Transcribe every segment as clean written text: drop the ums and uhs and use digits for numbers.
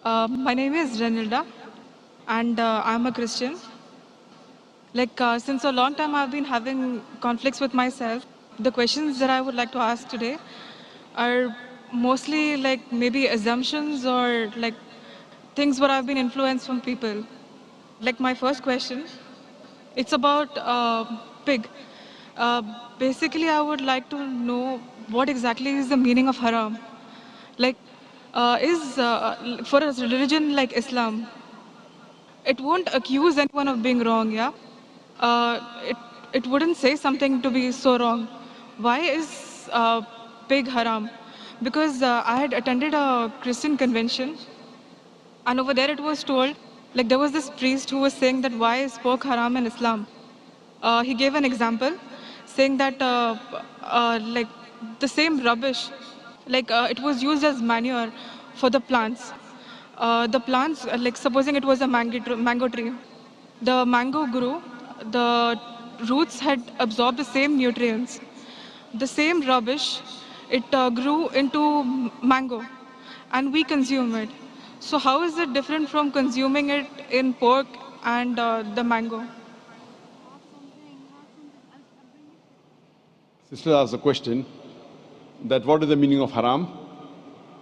My name is Renilda, and I'm a Christian. Since a long time, I've been having conflicts with myself. The questions that I would like to ask today are mostly like maybe assumptions or like things where I've been influenced from people. Like my first question, it's about pig. Uh, Basically, I would like to know what exactly is the meaning of haram. Like, is for a religion like Islam, it won't accuse anyone of being wrong, yeah? Uh, it, it wouldn't say something to be so wrong. Why is pig haram? Because I had attended a Christian convention, and over there it was told, like there was this priest who was saying that why is pork haram in Islam? He gave an example saying that like the same rubbish, it was used as manure for the plants. The plants, like supposing it was a mango tree, the mango grew, the roots had absorbed the same nutrients. The same rubbish, it grew into mango, and we consume it. So how is it different from consuming it in pork and the mango? Sister asked a question that what is the meaning of haram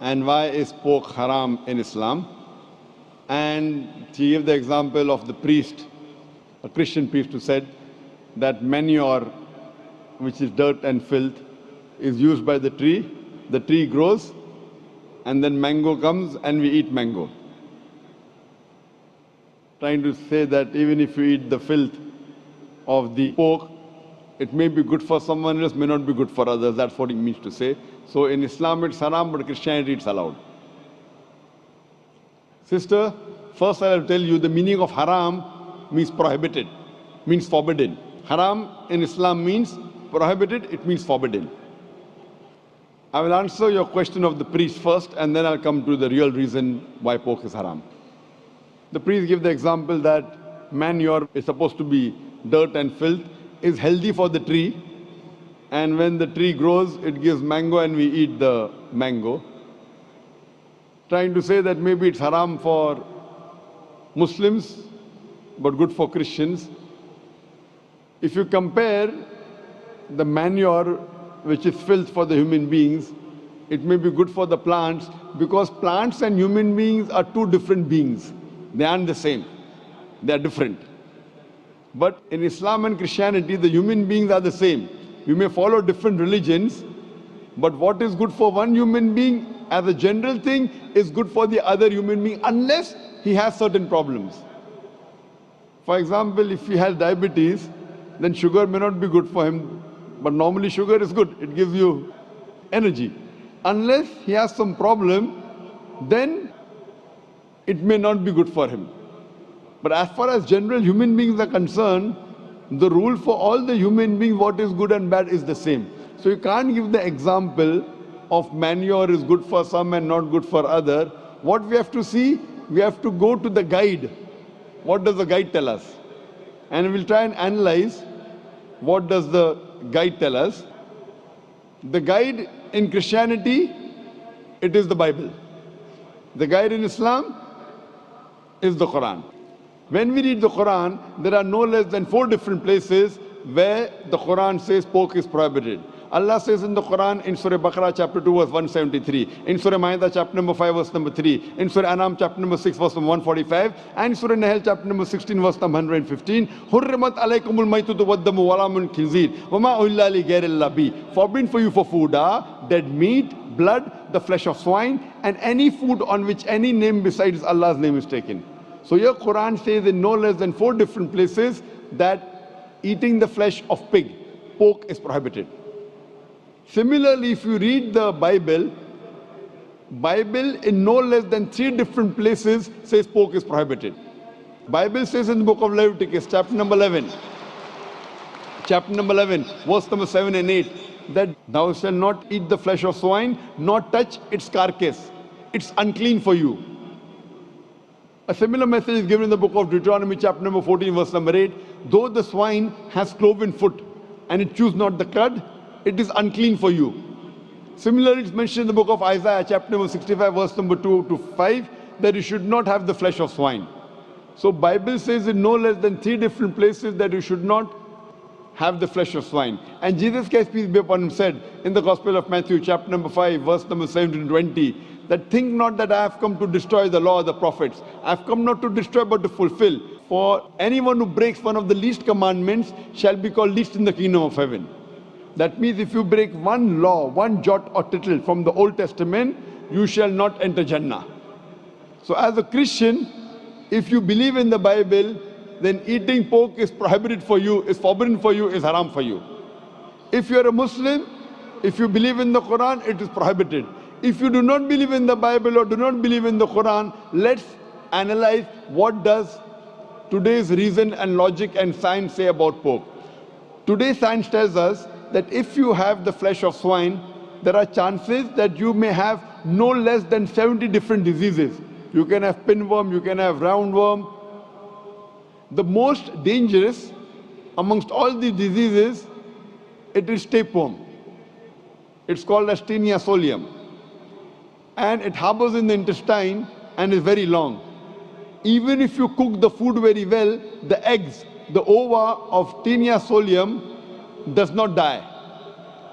and why is pork haram in Islam? And she gave the example of the priest, a Christian priest who said that manure, which is dirt and filth, is used by the tree grows, and then mango comes and we eat mango. Trying to say that even if you eat the filth of the pork, it may be good for someone else, may not be good for others. That's what it means to say. So in Islam it's haram, but Christianity it's allowed. Sister, first I'll tell you the meaning of haram means prohibited, means forbidden. Haram in Islam means prohibited, it means forbidden. I will answer your question of the priest first, and then I'll come to the real reason why pork is haram. The priest gave the example that manure is supposed to be dirt and filth, is healthy for the tree, and when the tree grows, it gives mango and we eat the mango. Trying to say that maybe it's haram for Muslims, but good for Christians. If you compare the manure, which is filth for the human beings, it may be good for the plants, because plants and human beings are two different beings. They aren't the same. They are different. But in Islam and Christianity, the human beings are the same. You may follow different religions, but what is good for one human being as a general thing is good for the other human being, unless he has certain problems. For example, if he has diabetes, then sugar may not be good for him, but normally sugar is good. It gives you energy. Unless he has some problem, then it may not be good for him. But as far as general human beings are concerned, the rule for all the human beings, what is good and bad, is the same. So you can't give the example of manure is good for some and not good for other. What we have to see, we have to go to the guide. What does the guide tell us? And we'll try and analyze what does the guide tell us. The guide in Christianity, it is the Bible. The guide in Islam is the Qur'an. When we read the Qur'an, there are no less than 4 different places where the Qur'an says pork is prohibited. Allah says in the Qur'an in Surah Al-Baqarah chapter 2 verse 173, in Surah Al Ma'idah chapter number 5 verse number 3, in Surah An-Nahl chapter number 6 verse number 145, and Surah Naik chapter number 16 verse number 115, Hurrimat alaykumul maytutu waddamu walamun khinzir, wama uhilla li ghayril bi. Forbidden for you for food are dead meat, blood, the flesh of swine, and any food on which any name besides Allah's name is taken. So your Quran says in no less than 4 different places that eating the flesh of pig, pork, is prohibited. Similarly, if you read the Bible in no less than 3 different places says pork is prohibited. Bible says in the Book of Leviticus, chapter number 11, verse number 7 and 8, that thou shalt not eat the flesh of swine, nor touch its carcass. It's unclean for you. A similar message is given in the book of Deuteronomy, chapter number 14, verse number 8. Though the swine has cloven foot and it chews not the cud, it is unclean for you. Similarly, it's mentioned in the book of Isaiah, chapter number 65, verse number 2 to 5, that you should not have the flesh of swine. So Bible says in no less than 3 different places that you should not have the flesh of swine. And Jesus Christ, peace be upon him, said in the Gospel of Matthew, chapter number 5, verse number 17 to 20, that think not that I have come to destroy the law of the prophets. I have come not to destroy but to fulfill. For anyone who breaks one of the least commandments shall be called least in the kingdom of heaven. That means if you break one law, one jot or tittle from the Old Testament, you shall not enter Jannah. So as a Christian, if you believe in the Bible, then eating pork is prohibited for you, is forbidden for you, is haram for you. If you are a Muslim, if you believe in the Quran, it is prohibited. If you do not believe in the Bible or do not believe in the Quran, let's analyze what does today's reason and logic and science say about pork. Today's science tells us that if you have the flesh of swine, there are chances that you may have no less than 70 different diseases. You can have pinworm, you can have roundworm. The most dangerous amongst all these diseases, it is tapeworm. It's called as Taenia solium. And it harbors in the intestine and is very long. Even if you cook the food very well, the eggs, the ova of Taenia solium does not die.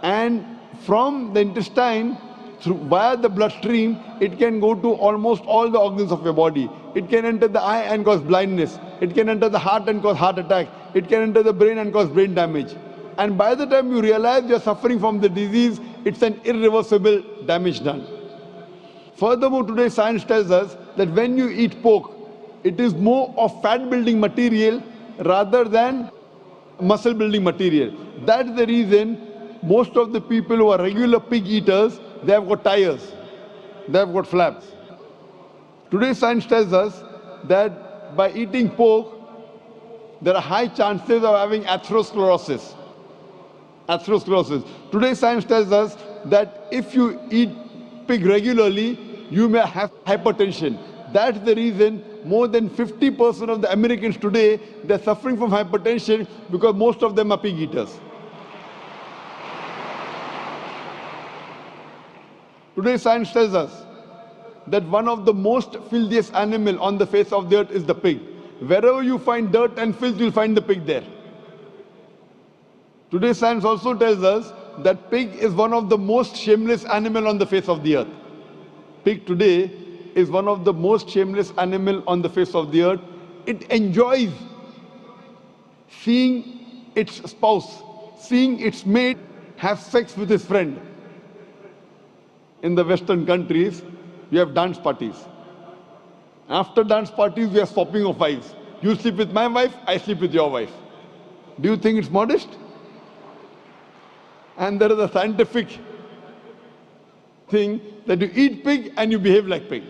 And from the intestine, via the bloodstream, it can go to almost all the organs of your body. It can enter the eye and cause blindness. It can enter the heart and cause heart attack. It can enter the brain and cause brain damage. And by the time you realize you're suffering from the disease, it's an irreversible damage done. Furthermore, today science tells us that when you eat pork, it is more of fat-building material rather than muscle-building material. That's the reason most of the people who are regular pig eaters, they have got tires, they have got flaps. Today science tells us that by eating pork, there are high chances of having atherosclerosis. Today science tells us that if you eat pig regularly, you may have hypertension. That's the reason more than 50% of the Americans today, they're suffering from hypertension because most of them are pig eaters. Today science tells us that one of the most filthiest animal on the face of the earth is the pig. Wherever you find dirt and filth, you'll find the pig there. Today science also tells us that pig is one of the most shameless animal on the face of the earth. Pig today is one of the most shameless animal on the face of the earth. It enjoys seeing its spouse, seeing its mate have sex with his friend. In the Western countries, we have dance parties. After dance parties, we are swapping of wives. You sleep with my wife, I sleep with your wife. Do you think it's modest? And there is a scientific thing that you eat pig and you behave like pig.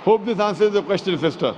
Hope this answers the question, sister.